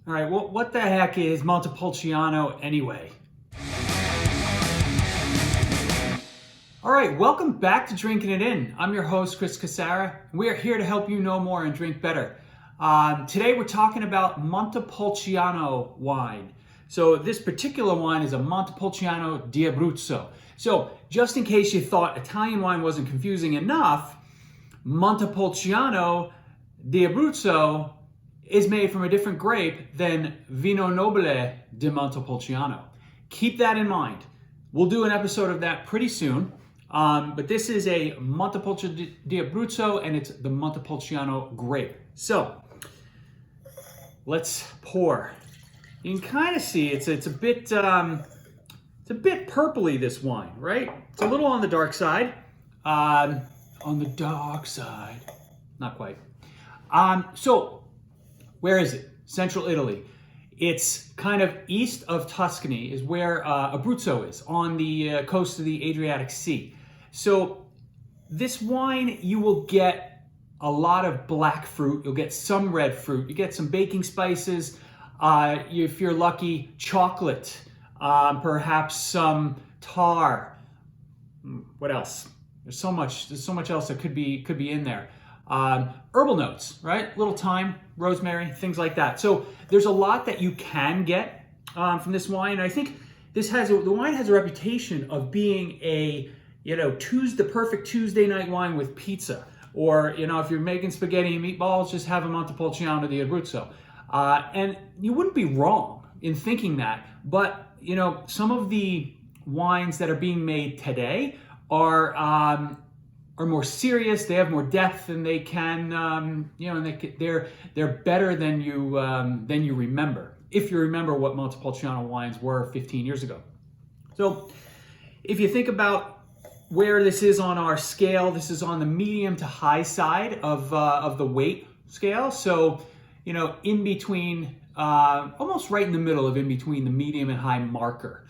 All right, well, what the heck is Montepulciano anyway? All right, welcome back to Drinking It In. I'm your host, Chris Casara, and we are here to help you know more and drink better. Today we're talking about Montepulciano wine. So this particular wine is a Montepulciano di Abruzzo. So just in case you thought Italian wine wasn't confusing enough, Montepulciano di Abruzzo is made from a different grape than Vino Nobile di Montepulciano. Keep that in mind. We'll do an episode of that pretty soon. But this is a Montepulciano di Abruzzo, and it's the Montepulciano grape. So let's pour. You can kind of see it's a bit purpley, this wine, right? It's a little on the dark side. On the dark side, not quite. So where is it? Central Italy. It's kind of east of Tuscany is where Abruzzo is, on the coast of the Adriatic Sea. So this wine, you will get a lot of black fruit. You'll get some red fruit. You get some baking spices. If you're lucky, chocolate. Perhaps some tar. What else? There's so much else that could be in there. Herbal notes, right? Little thyme, rosemary, things like that. So there's a lot that you can get from this wine. And I think the wine has a reputation of being the perfect Tuesday night wine with pizza. Or, if you're making spaghetti and meatballs, just have a Montepulciano di Abruzzo. And you wouldn't be wrong in thinking that. But, some of the wines that are being made today are more serious. They have more depth, and they can, they're better than you remember. If you remember what Montepulciano wines were 15 years ago. So, if you think about where this is on our scale, this is on the medium to high side of the weight scale. So, in between, almost right in the middle of in between the medium and high marker.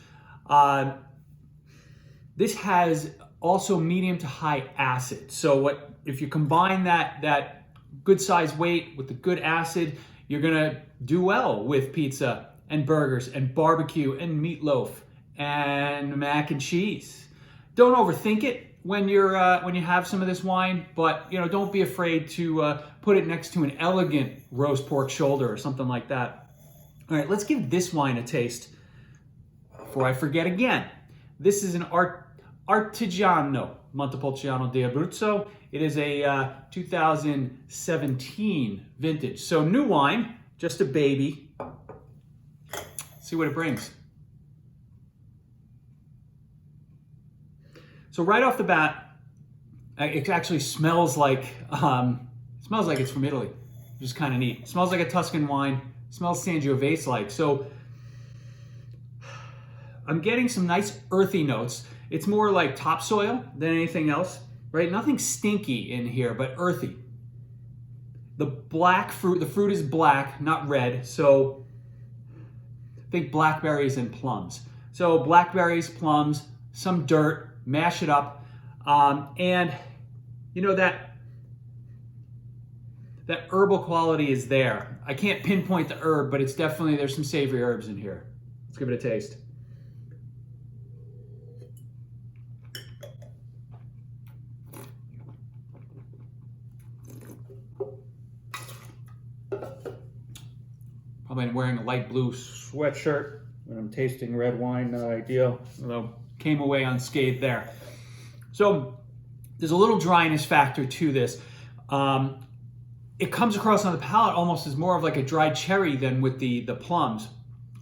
This has also medium to high acid. So if you combine that good size weight with the good acid, you're gonna do well with pizza and burgers and barbecue and meatloaf and mac and cheese. Don't overthink it when you have some of this wine, but don't be afraid to put it next to an elegant roast pork shoulder or something like that. All right, let's give this wine a taste before I forget again. This is an Artigiano Montepulciano di Abruzzo. It is a 2017 vintage. So new wine, just a baby. Let's see what it brings. So right off the bat, it actually smells like it's from Italy, which is kind of neat. It smells like a Tuscan wine. It smells Sangiovese-like. So I'm getting some nice earthy notes. It's more like topsoil than anything else, right? Nothing stinky in here, but earthy. The fruit is black, not red. So think blackberries and plums. So blackberries, plums, some dirt. Mash it up, and that herbal quality is there. I can't pinpoint the herb, but there's some savory herbs in here. Let's give it a taste. Probably wearing a light blue sweatshirt when I'm tasting red wine, not ideal, although came away unscathed there. So there's a little dryness factor to this. It comes across on the palate almost as more of like a dried cherry than with the plums.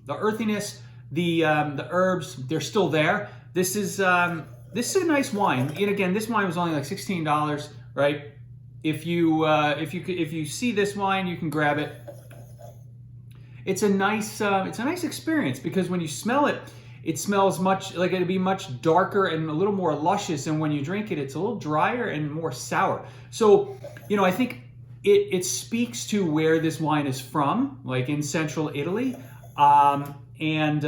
The earthiness, the herbs, they're still there. This is a nice wine. And again, this wine was only like $16, right? If you see this wine, you can grab it. It's a nice experience because when you smell it, it smells much like it'd be much darker and a little more luscious, and when you drink it, it's a little drier and more sour. So, I think it speaks to where this wine is from, like in central Italy. I think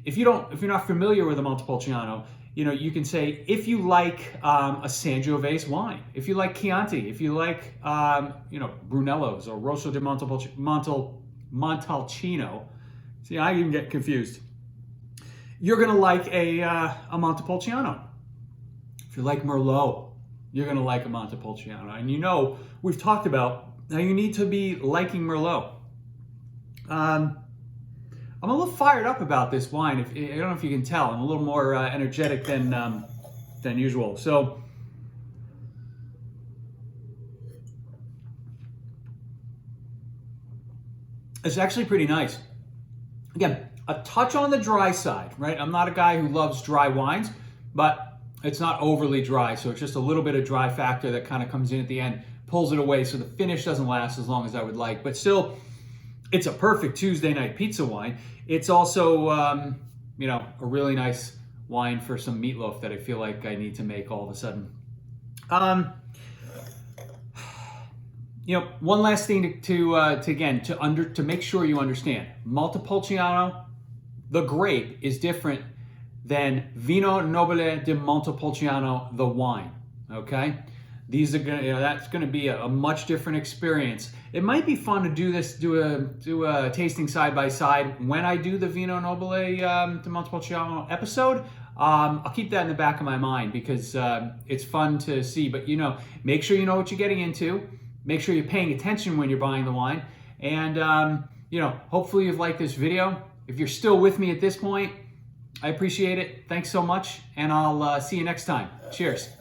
if you're not familiar with the Montepulciano, you can say, if you like a Sangiovese wine, if you like Chianti, if you like, Brunello's or Rosso di Montalcino. See, I even get confused. You're going to like a Montepulciano. If you like Merlot, you're going to like a Montepulciano. And we've talked about how you need to be liking Merlot. I'm a little fired up about this wine. I don't know if you can tell. I'm a little more energetic than usual. So, it's actually pretty nice. Again, a touch on the dry side, right? I'm not a guy who loves dry wines, but it's not overly dry. So it's just a little bit of dry factor that kind of comes in at the end, pulls it away. So the finish doesn't last as long as I would like, but still, it's a perfect Tuesday night pizza wine. It's also, a really nice wine for some meatloaf that I feel like I need to make all of a sudden. One last thing to make sure you understand. Montepulciano, the grape, is different than Vino Nobile di Montepulciano, the wine. Okay, these are that's gonna be a much different experience. It might be fun to do a tasting side by side when I do the Vino Nobile di Montepulciano episode. I'll keep that in the back of my mind because it's fun to see. But make sure you know what you're getting into. Make sure you're paying attention when you're buying the wine. And, hopefully you've liked this video. If you're still with me at this point, I appreciate it. Thanks so much. And I'll see you next time. Cheers.